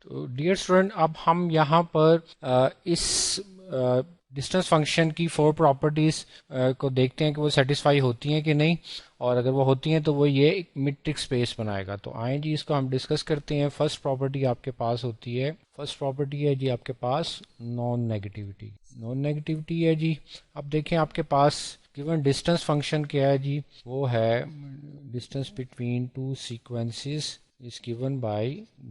تو dear student, اب ہم یہاں پر اس ڈسٹینس فنکشن کی 4 پراپرٹیز کو دیکھتے ہیں کہ وہ سیٹسفائی ہوتی ہیں کہ نہیں، اور اگر وہ ہوتی ہیں تو وہ یہ ایک میٹرک اسپیس بنائے گا. تو آئیں جی اس کو ہم ڈسکس کرتے ہیں. فرسٹ پراپرٹی آپ کے پاس ہوتی ہے، فرسٹ پراپرٹی ہے جی آپ کے پاس نان نیگیٹیوٹی. نان نیگیٹیوٹی ہے جی. اب دیکھیں آپ کے پاس گیون ڈسٹینس فنکشن کیا ہے جی، وہ ہے distance between two sequences is given by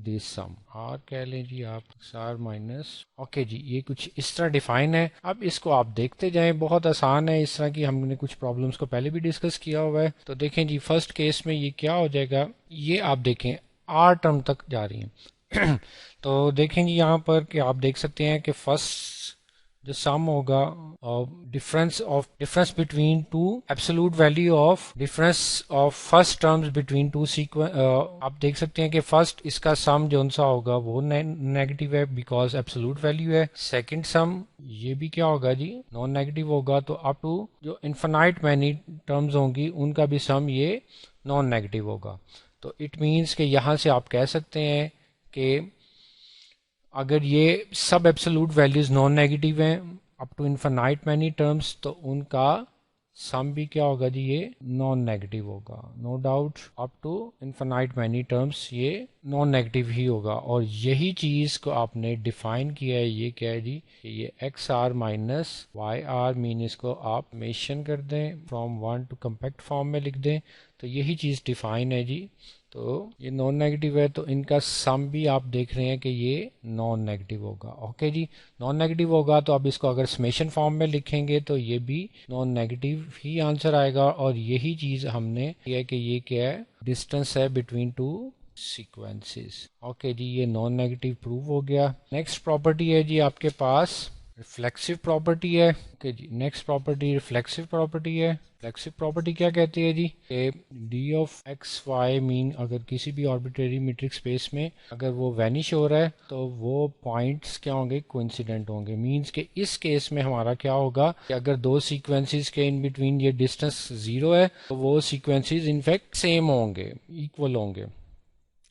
this sum. R کہہ لیں جی آپ R مائنس. اوکے جی، یہ کچھ اس طرح ڈیفائن ہے. اب اس کو آپ دیکھتے جائیں، بہت آسان ہے. اس طرح کی ہم نے کچھ پرابلمس کو پہلے بھی ڈسکس کیا ہوا ہے. تو دیکھیں جی فرسٹ کیس میں یہ کیا ہو جائے گا، یہ آپ دیکھیں R ٹرم تک جا رہی ہیں. تو دیکھیں جی یہاں پر کہ آپ دیکھ سکتے ہیں کہ فرسٹ جو سم ہوگا difference between two absolute value of difference of first terms between two آپ دیکھ سکتے ہیں کہ فرسٹ اس کا سم جو سا ہوگا وہ نیگیٹو ہے بیکاز ایبسولوٹ ویلیو ہے. سیکنڈ سم یہ بھی کیا ہوگا جی، نان نیگیٹو ہوگا. تو اپ ٹو جو انفینائٹ مینی ٹرمز ہوں گی ان کا بھی سم یہ نان نیگیٹو ہوگا. تو اٹ مینس کہ یہاں سے آپ کہہ سکتے ہیں کہ اگر یہ سب ایبسولوٹ ویلیوز نان نیگیٹو ہیں up to infinite many terms, تو ان کا سم بھی کیا ہوگا جی، یہ نان نیگیٹو ہوگا. No doubt up to infinite many terms یہ نان نیگیٹو ہی ہوگا. اور یہی چیز کو آپ نے ڈیفائن کیا ہے، یہ کیا ہے جی کہ یہ X R minus Y R مین اس کو آپ میشن کر دیں، فرام 1 ٹو کمپیکٹ فارم میں لکھ دیں. تو یہی چیز ڈیفائن ہے جی. تو یہ نان نیگیٹو ہے تو ان کا سم بھی آپ دیکھ رہے ہیں کہ یہ نان نیگیٹو ہوگا. اوکے جی، نان نیگیٹو ہوگا تو اب اس کو اگر سمیشن فارم میں لکھیں گے تو یہ بھی نان نیگیٹو ہی آنسر آئے گا. اور یہی چیز ہم نے کیا کہ یہ کیا ہے، ڈسٹینس ہے بٹوین ٹو سیکوینسز. اوکے جی، یہ نان نیگیٹو پروو ہو گیا. نیکسٹ پراپرٹی ہے جی آپ کے پاس ریفلیکسو پراپرٹی ہے. اوکے جی، نیکسٹ پراپرٹی ریفلیکسو پراپرٹی ہے. ریفلیکسو پراپرٹی کیا کہتی ہے جی کہ ڈی آف ایکس وائی مین اگر کسی بھی آربیٹری میٹرک اسپیس میں اگر وہ وینش ہو رہا ہے تو وہ پوائنٹس کیا ہوں گے، کوئنسیڈنٹ ہوں گے. مینس کہ اس کیس میں ہمارا کیا ہوگا کہ اگر دو سیکوینسز کے ان بٹوین یہ ڈسٹینس 0 ہے تو وہ سیکوینسز انفیکٹ سیم ہوں گے، ایکول ہوں گے.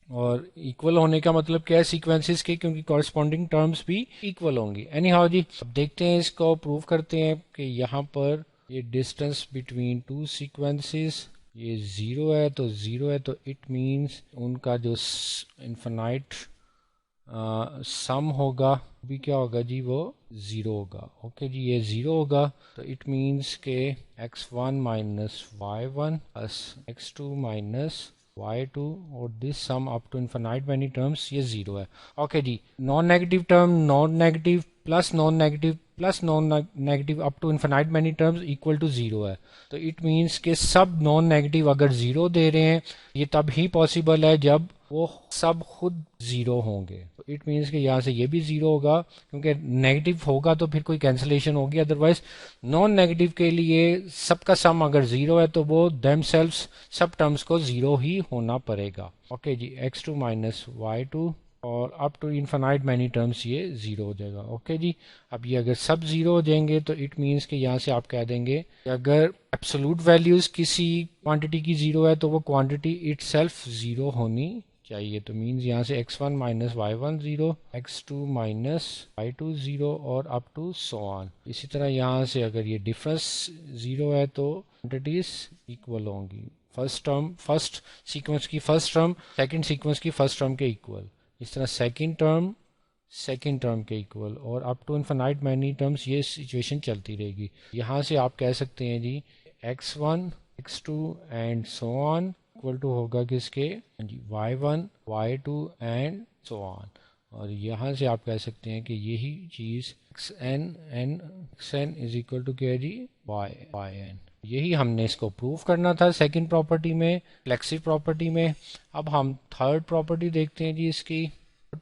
اور ایکول ہونے کا مطلب کیا ہے سیکوینسز کے، کیونکہ کورسپونڈنگ ٹرمز بھی ایکول ہوں گی. اینی ہاؤ جی، اب دیکھتے ہیں اس کو پروو کرتے ہیں کہ یہاں پر یہ ڈسٹینس بٹوین ٹو سیکوینسز یہ 0 ہے. تو 0 ہے تو اٹ مینس ان کا جو انفینائٹ سم ہوگا بھی کیا ہوگا جی، وہ 0 ہوگا. اوکے جی، یہ 0 ہوگا تو اٹ مینس کہ x1 minus y1 plus x2 minus y2 اور دس sum up to infinite many terms یہ 0 ہے. اوکے جی، non negative term non negative plus non negative plus non negative up to infinite many terms equal to 0 ہے. تو it means کہ سب non negative اگر 0 دے رہے ہیں یہ تب ہی پاسبل ہے جب وہ سب خود 0 ہوں گے. تو اٹ مینس کہ یہاں سے یہ بھی 0 ہوگا کیونکہ نیگیٹو ہوگا تو پھر کوئی کینسلیشن ہوگی. ادروائز نان نیگیٹو کے لیے سب کا سم اگر 0 ہے تو وہ دیم سیلفس سب ٹرمز کو 0 ہی ہونا پڑے گا. اوکے جی، x2 مائنس y2 اور up to infinite many terms یہ 0 ہو جائے گا. اوکے جی، اب یہ اگر سب 0 ہو جائیں گے تو اٹ مینس کہ یہاں سے آپ کہہ دیں گے کہ اگر ایبسولوٹ ویلیوز کسی کوانٹٹی کی 0 ہے تو وہ کوانٹٹی اٹ سیلف 0 ہونی چاہیے. تو مینز یہاں سے x1 minus y1 0، x2 minus y2 0 اور اپ ٹو سو آن. اسی طرح یہاں سے اگر یہ ڈفرنس 0 ہے تو کوانٹٹیز ایکول ہوں گی. فرسٹ ٹرم فرسٹ سیکوینس کی فرسٹ ٹرم سیکنڈ سیکوینس کی فرسٹ ٹرم کے ایکول، اس طرح سیکنڈ ٹرم کے ایکول اور up to infinite many terms یہ سچویشن چلتی رہے گی. یہاں سے آپ کہہ سکتے ہیں جی x1 x2 and so on equal to ہوگا کس کے جی y1 y2 اینڈ سو آن. اور یہاں سے آپ کہہ سکتے ہیں کہ یہی چیز xn از اکول ٹو کیا جی yn. یہی ہم نے اس کو پروف کرنا تھا سیکنڈ پراپرٹی میں، فلیکسو پراپرٹی میں. اب ہم تھرڈ پراپرٹی دیکھتے ہیں جی. اس کی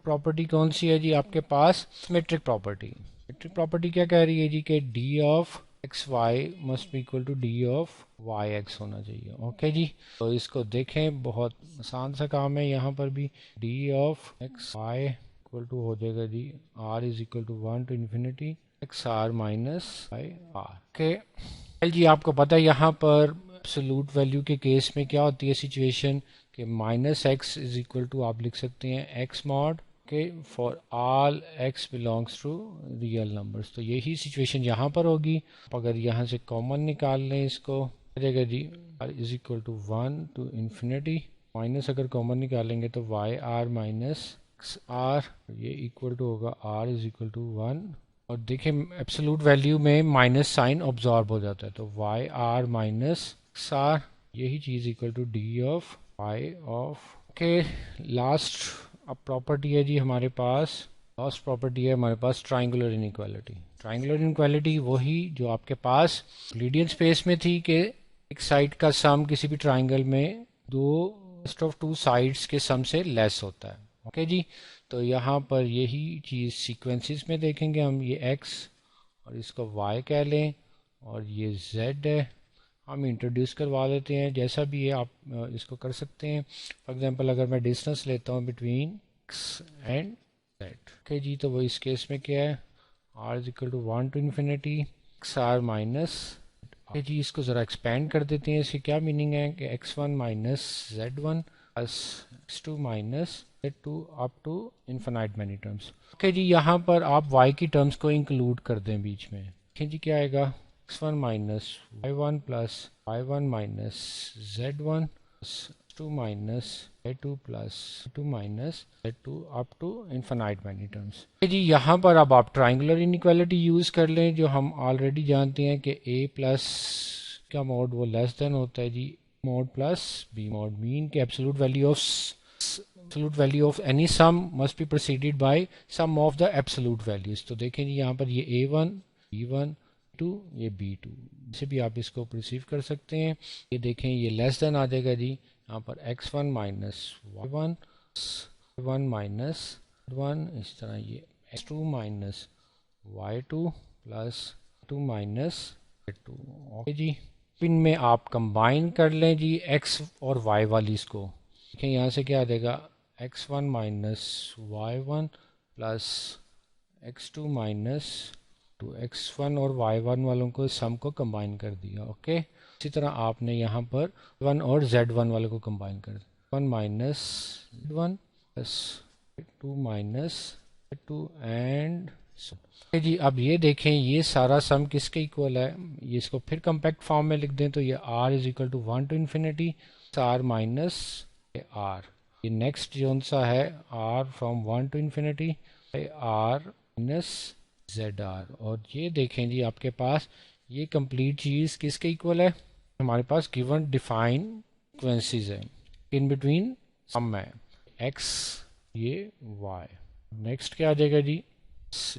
پراپرٹی کون سی ہے جی آپ کے پاس، سیمیٹرک پراپرٹی. سیمیٹرک پراپرٹی کیا کہہ رہی ہے جی کہ d of x y must be equal to d of y x ہونا چاہیے. اوکے جی، تو اس کو دیکھیں بہت آسان سا کام ہے. یہاں پر بھی D of x Y equal to ہو جائے گا جی R is equal to 1 to infinity X R minus Y R. Okay جی، آپ کو پتہ ہے یہاں پر ایبسولوٹ ویلیو کے کیس میں کیا ہوتی ہے سچویشن کہ minus X is equal to آپ لکھ سکتے ہیں ایکس ماڈ کہ for all X belongs to real numbers. تو یہی سچویشن یہاں پر ہوگی. اگر یہاں سے کامن نکال لیں اس کو آ جائے گا جی r is equal to 1 to infinity minus اگر کامن نکالیں گے تو y r minus x r یہ ایکول ٹو ہوگا r از اکول ٹو 1. اور دیکھیں ایبسولوٹ ویلیو میں مائنس سائن آبزارب ہو جاتا ہے تو y r minus x r یہی چیز equal to d of y of. Okay last اب پراپرٹی ہے جی ہمارے پاس. لاسٹ پراپرٹی ہے ہمارے پاس ٹرائنگولر انیکویلٹی. ٹرائنگولر انیکویلٹی وہی جو آپ کے پاس لیڈین اسپیس میں تھی کہ ایک سائڈ کا سم کسی بھی ٹرائنگل میں دو آف ٹو سائڈس کے سم سے لیس ہوتا ہے. اوکے جی تو یہاں پر یہی چیز سیکوینسز میں دیکھیں گے ہم. یہ ایکس اور اس کو وائی کہہ لیں اور یہ زیڈ ہے. ہم انٹروڈیوس کروا دیتے ہیں جیسا بھی ہے آپ اس کو کر سکتے ہیں. فار ایگزامپل اگر میں ڈسٹینس لیتا ہوں between X and Z. Okay جی تو وہ اس کیس میں کیا ہے r is equal to 1 to infinity X R minus. Okay جی اس کو ذرا ایکسپینڈ کر دیتے ہیں. اس کی کیا میننگ ہے کہ x1 minus z1 plus x2 minus z2 up to infinite many terms. Okay جی یہاں پر آپ y کی ٹرمس کو انکلوڈ کر دیں بیچ میں. دیکھیں جی کیا آئے گا x1 minus y1 plus y1 minus z1 plus z2 minus z2 plus z2 minus z2 up to infinite many terms. جی یہاں پر اب آپ ٹرائنگولر انیکویلٹی یوز کر لیں جو ہم آلریڈی جانتے ہیں کہ a پلس کا موڈ وہ لیس دین ہوتا ہے جی موڈ پلس b موڈ. مین کہ absolute value of any sum must be preceded by sum of the absolute values. تو دیکھیں جی یہاں پر یہ a1 b1 یہ b2 سے بھی آپ اس کو پرسیو کر سکتے ہیں. یہ دیکھیں یہ لیس دین آ جائے گا جی یہاں پر x1 minus y1 y1 minus 1 اس طرح یہ x2 minus y2 plus 2 minus z2. Okay جی ان میں آپ کمبائن کر لیں جی x اور y والی اس کو. دیکھیں یہاں سے کیا آ جائے گا x1 minus y1 plus x2 minus تو x1 اور y1 والوں کو سم کو کمبائن کر دیا. اوکے اسی طرح آپ نے یہاں پر 1 اور z1 والوں کو کمبائن کر دیا 1 minus z1 plus 2 minus z2 and جی. اب یہ دیکھیں یہ سارا سم کس کے ایکول ہے. یہ اس کو پھر کمپیکٹ فارم میں لکھ دیں تو یہ r is equal to 1 to infinity r minus r. یہ نیکسٹ جون سا ہے r from 1 to infinity r minus z r. اور یہ دیکھیں جی آپ کے پاس یہ کمپلیٹ چیز کس کے ایکول ہے. ہمارے پاس گیون ڈیفائن سیکوینسز ہیں ان بٹوین سم ہے ایکس یہ وائی. نیکسٹ کیا آ جائے گا جی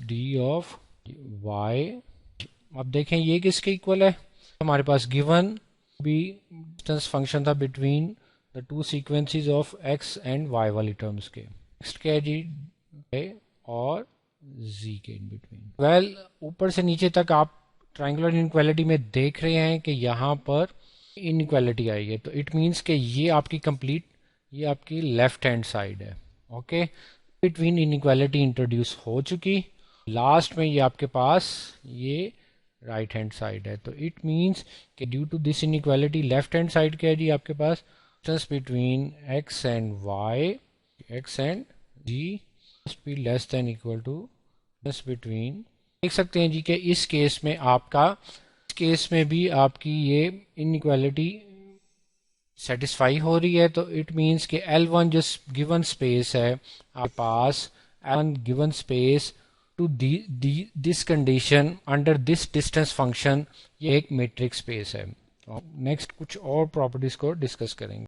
ڈی آف وائی. اب دیکھیں یہ کس کے ایکول ہے. ہمارے پاس گیون بھی ڈسٹینس فنکشن تھا between the two sequences of x and y والی ٹرمز کے. نیکسٹ کیا ہے جی اور z کے ان بٹوین. ویل اوپر سے نیچے تک آپ ٹرائنگولر انیکویلٹی میں دیکھ رہے ہیں کہ یہاں پر انیکویلٹی آئی ہے تو اٹ مینس کہ یہ آپ کی کمپلیٹ یہ آپ کی لیفٹ ہینڈ سائڈ ہے. اوکے بٹوین انیکویلٹی انٹروڈیوس ہو چکی. لاسٹ میں یہ آپ کے پاس یہ رائٹ ہینڈ سائڈ ہے تو اٹ مینس کہ due to this inequality left hand side کیا ہے جی آپ کے پاس distance between X and Y X and جی must be less than equal to between. دیکھ سکتے ہیں جی کہ اس کیس میں آپ کا اس کیس میں بھی آپ کی یہ انیکویلٹی سیٹسفائی ہو رہی ہے تو اٹ مینس کہ L1 جو گیون اسپیس ہے آپ کے پاس L1 given space to this condition under this distance function یہ ایک میٹرک اسپیس ہے. نیکسٹ کچھ اور پراپرٹیز کو ڈسکس کریں گے.